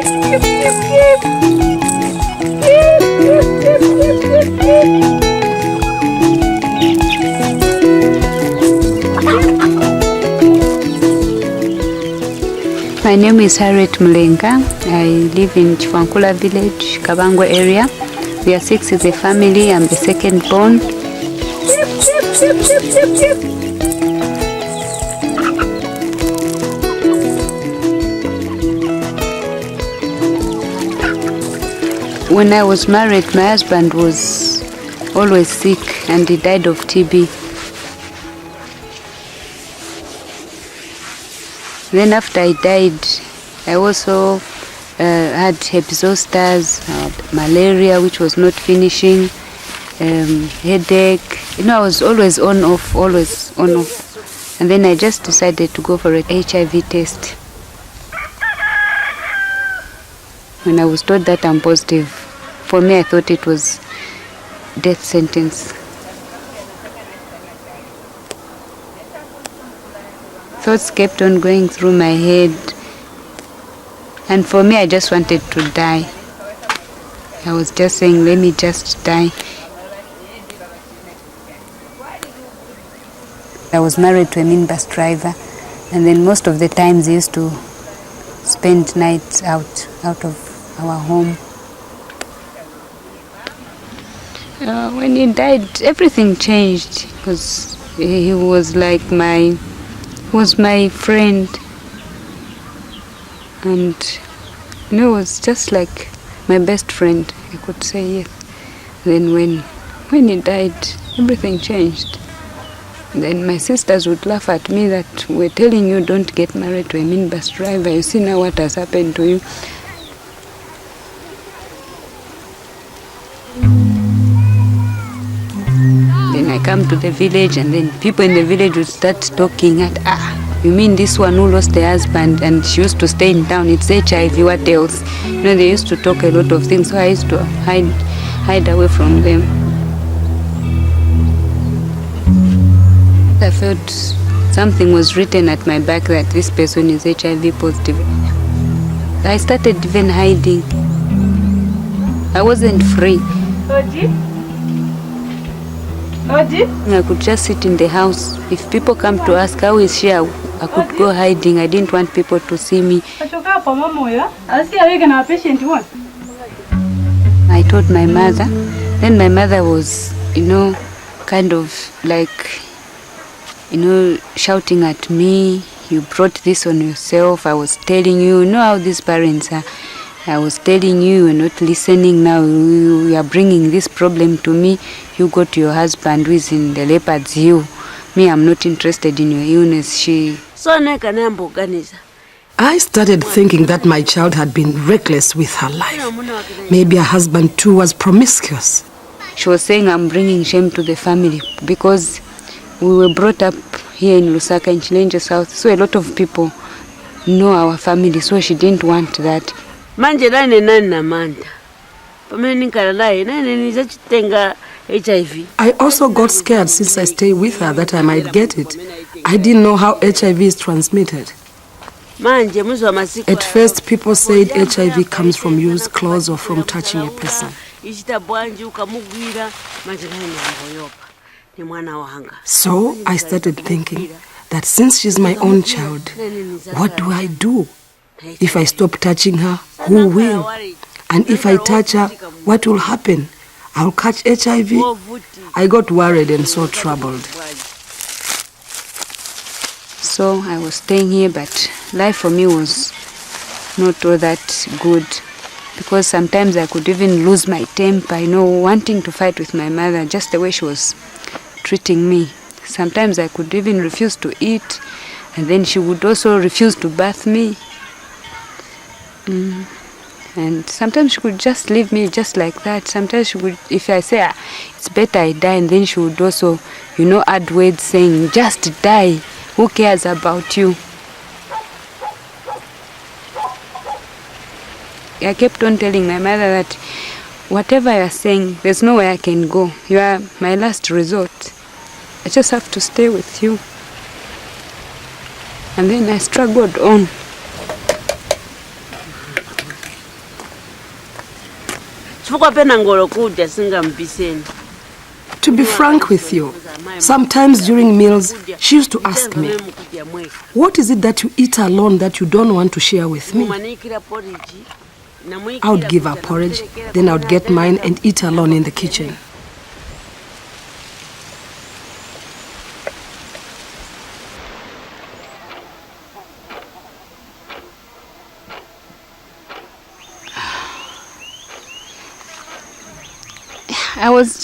My name is Harriet Mulenga. I live in Chifankula village, Kabango area. We are 6 as a family. I'm the second born. When I was married, my husband was always sick and he died of TB. Then after he died, I also had hepizosters, malaria, which was not finishing, headache. I was always on off. And then I just decided to go for an HIV test. When I was told that I'm positive, for me I thought it was death sentence. Thoughts kept on going through my head, and for me I just wanted to die. I was just saying, let me just die. I was married to a minibus driver, and then most of the times he used to spend nights out of our home. When he died, everything changed, because he was like my friend, and it was just like my best friend, I could say. Yes. Then when he died, everything changed. Then my sisters would laugh at me that we're telling you don't get married to a minibus driver. You see now what has happened to you. Then I come to the village, and then people in the village would start talking at, you mean this one who lost her husband and she used to stay in town, it's HIV, what else? They used to talk a lot of things, so I used to hide away from them. I felt something was written at my back that this person is HIV positive. I started even hiding. I wasn't free. I could just sit in the house. If people come to ask how is she, I could go hiding. I didn't want people to see me. I told my mother. Then my mother was, kind of like, shouting at me. You brought this on yourself. I was telling you, how these parents are. I was telling you, you're not listening. Now you are bringing this problem to me. You go to your husband who is in the leopard's hue. Me, I'm not interested in your illness. I started thinking that my child had been reckless with her life. Maybe her husband too was promiscuous. She was saying I'm bringing shame to the family because we were brought up here in Lusaka, in Chilenje South, so a lot of people know our family, so she didn't want that. I also got scared since I stayed with her that I might get it. I didn't know how HIV is transmitted. At first, people said HIV comes from used clothes or from touching a person. So I started thinking that since she's my own child, what do I do? If I stop touching her, who will? And if I touch her, what will happen? I'll catch HIV? I got worried and so troubled. So I was staying here, but life for me was not all that good, because sometimes I could even lose my temper, wanting to fight with my mother, just the way she was treating me. Sometimes I could even refuse to eat, and then she would also refuse to bath me. And sometimes she could just leave me just like that. Sometimes she would, if I say, it's better I die, and then she would also, add words saying, just die. Who cares about you? I kept on telling my mother that whatever you're saying, there's nowhere I can go. You are my last resort. I just have to stay with you. And then I struggled on. To be frank with you, sometimes during meals, she used to ask me, what is it that you eat alone that you don't want to share with me? I would give her porridge, then I would get mine and eat alone in the kitchen. I was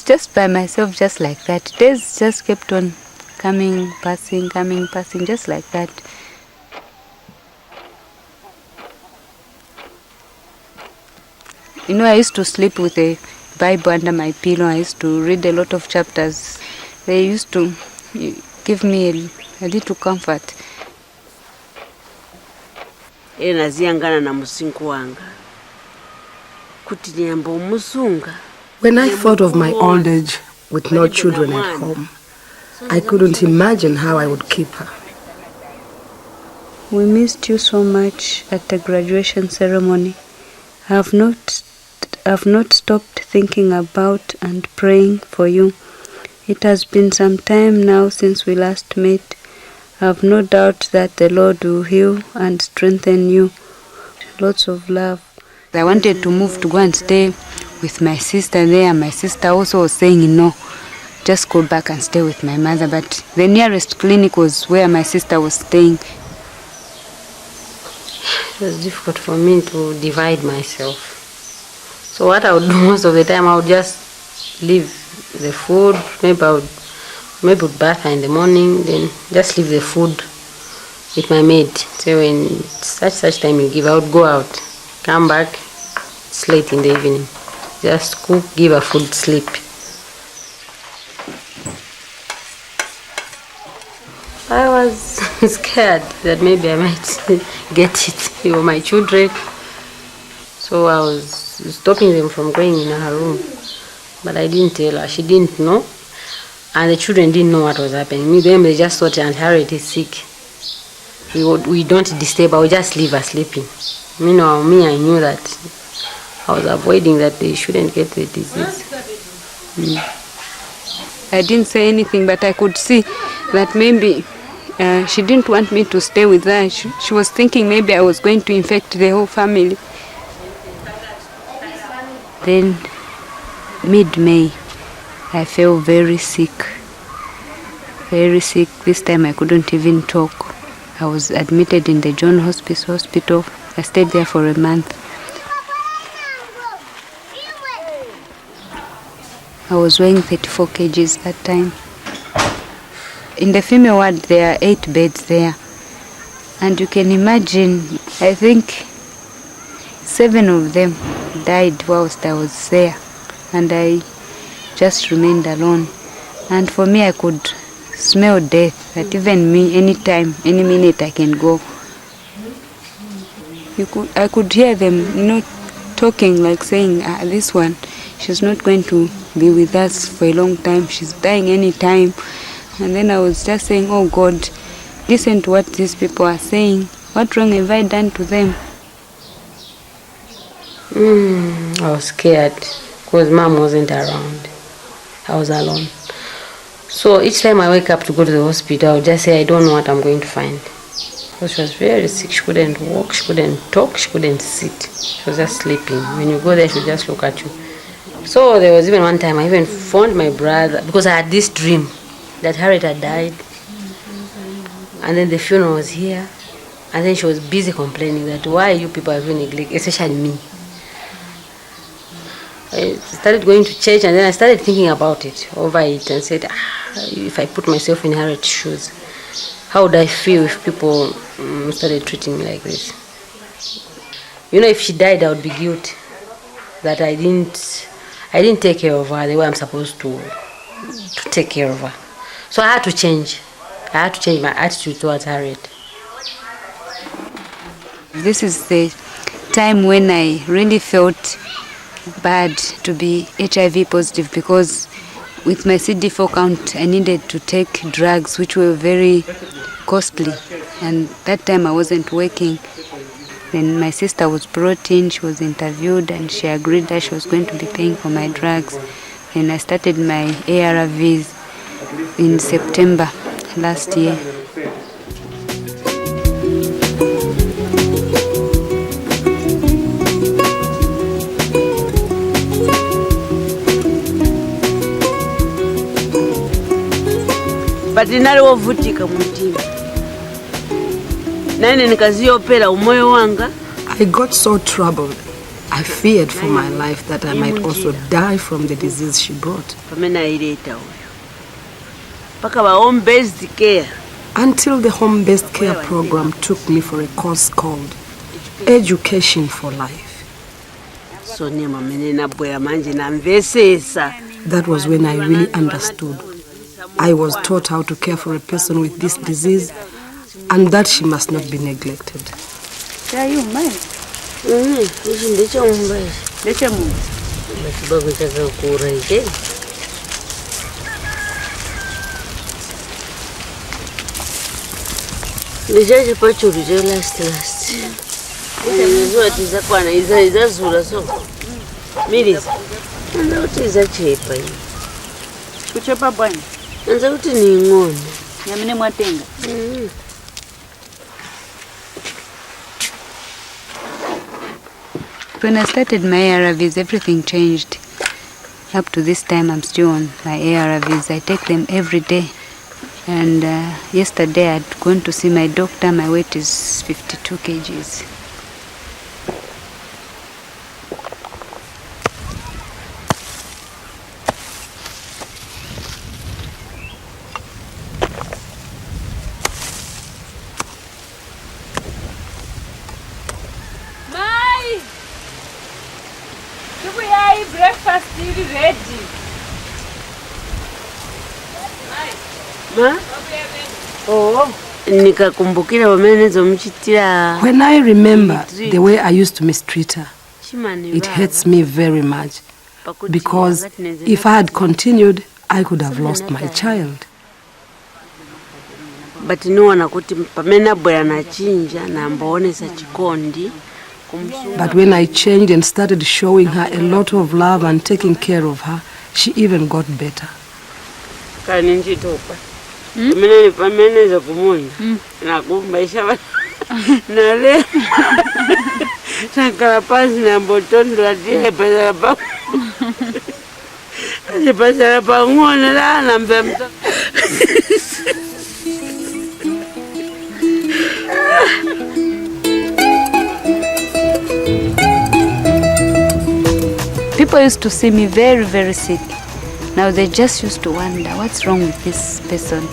just by myself, just like that. Days just kept on coming, passing, just like that. You know, I used to sleep with a Bible under my pillow. I used to read a lot of chapters. They used to give me a little comfort. When I thought of my old age with no children at home, I couldn't imagine how I would keep her. We missed you so much at the graduation ceremony. I've not stopped thinking about and praying for you. It has been some time now since we last met. I have no doubt that the Lord will heal and strengthen you. Lots of love. I wanted to move to go and stay with my sister there. My sister also was saying, no, just go back and stay with my mother. But the nearest clinic was where my sister was staying. It was difficult for me to divide myself. So what I would do most of the time, I would just leave the food. Maybe would bath her in the morning, then just leave the food with my maid. So when such time you give, I would go out, come back, it's late in the evening. Just cook, give her food, sleep. I was scared that maybe I might get it with my children. So I was stopping them from going in her room. But I didn't tell her. She didn't know. And the children didn't know what was happening. They just thought Aunt Harriet is sick. We don't disturb her, we just leave her sleeping. Meanwhile, I knew that I was avoiding that they shouldn't get the disease. I didn't say anything, but I could see that maybe she didn't want me to stay with her. She was thinking maybe I was going to infect the whole family. Then, mid-May, I felt very sick. Very sick. This time I couldn't even talk. I was admitted in the John Hospice Hospital. I stayed there for a month. I was weighing 34 kgs that time. In the female ward, there are 8 beds there. And you can imagine, I think 7 of them died whilst I was there. And I just remained alone. And for me, I could smell death. That even me, anytime, any minute I can go. I could hear them, talking, like saying, this one, she's not going to be with us for a long time. She's dying any time. And then I was just saying, oh God, listen to what these people are saying. What wrong have I done to them? I was scared because Mom wasn't around. I was alone. So each time I wake up to go to the hospital, I would just say, I don't know what I'm going to find. Because she was very sick. She couldn't walk, she couldn't talk, she couldn't sit. She was just sleeping. When you go there, she would just look at you. So there was even one time I even phoned my brother because I had this dream that Harriet had died. And then the funeral was here. And then she was busy complaining that why you people have been neglected, especially me. I started going to church and then I started thinking about it, over it, and said, if I put myself in Harriet's shoes, how would I feel if people started treating me like this? If she died, I would be guilty that I didn't take care of her the way I'm supposed to take care of her. So I had to change. I had to change my attitude towards Harriet. This is the time when I really felt bad to be HIV positive, because with my CD4 count I needed to take drugs which were very costly, and that time I wasn't working. Then my sister was brought in, she was interviewed, and she agreed that she was going to be paying for my drugs. Then I started my ARVs in September last year. But inaliwo vutika mutima. Nane nikaziyopera umoyo wanga. I got so troubled. I feared for my life that I might also die from the disease she brought. Pamena ileta uyo. Paka wa home-based care. Until the home-based care program took me for a course called Education for Life. So nema menena bwera manje na mvesesa. That was when I really understood. I was taught how to care for a person with this disease and that she must not be neglected. Are you mine? Ndicho mbaye. Lecha mu. Masibabu chaka kura ike. Ndijaje pachuru je last. Ndizo atiza kwana iza zura so. Miriza. Nda utiza chepa. Kuchepa bwana. Nza kuti ni ngone. Nyamine mwatenga. When I started my ARVs, everything changed. Up to this time, I'm still on my ARVs. I take them every day. And yesterday, I'd gone to see my doctor. My weight is 52 kgs. Breakfast is ready. Ma? Oh. Nikakumbukira wamenezo mchitira. When I remember the way I used to mistreat her, it hurts me very much. Because if I had continued, I could have lost my child. But no one kuti pamena bwera na chinja na mbaonesa chikondi. But when I changed and started showing her a lot of love and taking care of her, she even got better. Kaninjitopa. Pameneza kumuni. Na kumbaisha wa. Na le. Na karapazi na mbotondo atie pesa pa. Pesa pa ngone la na mbemta. People used to see me very, very sick. Now they just used to wonder, what's wrong with this person?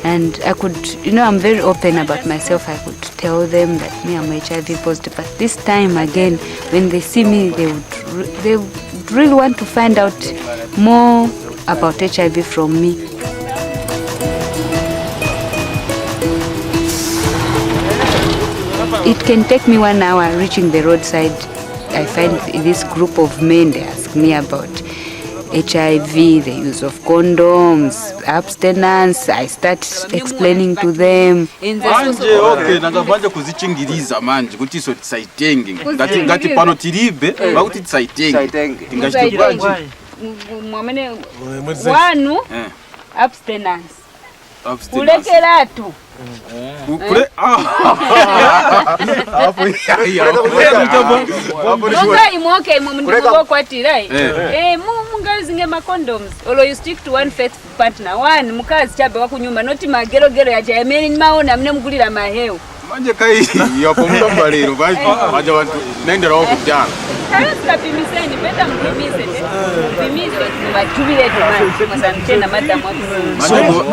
And I could, I'm very open about myself. I could tell them that me, I'm HIV positive. But this time again, when they see me, they would really want to find out more about HIV from me. It can take me 1 hour reaching the roadside. I find this group of men, they ask me about HIV, the use of condoms, abstinence. I start explaining to them. Manje okay nangavanja kuzichingiriza manje kuti so tisaitenge ngati pano tiribe bakuti tisaitenge tingachitobanje mwamene wanu abstinence kulekeratu kule hapo Munga imoke mumundiko kwatirai mungazinge macondoms olo you stick to one faithful partner one mukazi chabe wakunyumba noti magerogero ya jameni maona mne mugulira maheo manje kai yapo mtomba lero baje wantu nendera wako kujana Kaya pimiseni beta mpimise pimise batubile tomani masamtena mata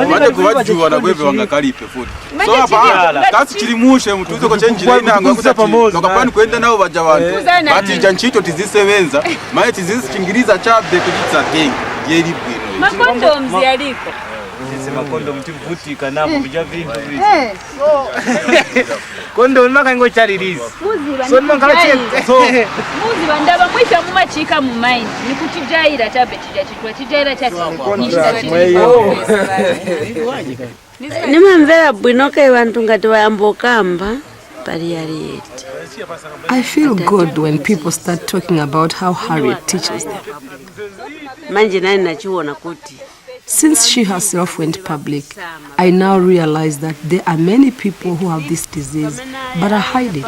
manje kuwajua na kweve wangakalipe futi so hapa kasi chilimushe mtuzo ko chenjira inanga kutapa nokapani kwenda nao baje wantu bati janchito tizisebenza maye tizisichingiriza chabe kujitsa tengi yeri bwino makondoms yaliko sema kondom tivutika nabo bija vintu bizi kondom makango charirizi so mangala chete so muzi bandaba mwisha mumachika mu mind nikuchijaira chabe chijaira chati nimamvera bwinoka ivantu ngati vayambokamba I feel good when people start talking about how Harriet teaches them. Since she herself went public, I now realize that there are many people who have this disease but are hiding.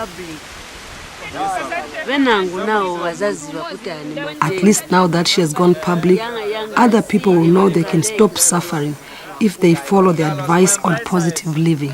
At least now that she has gone public, other people will know they can stop suffering if they follow the advice on positive living.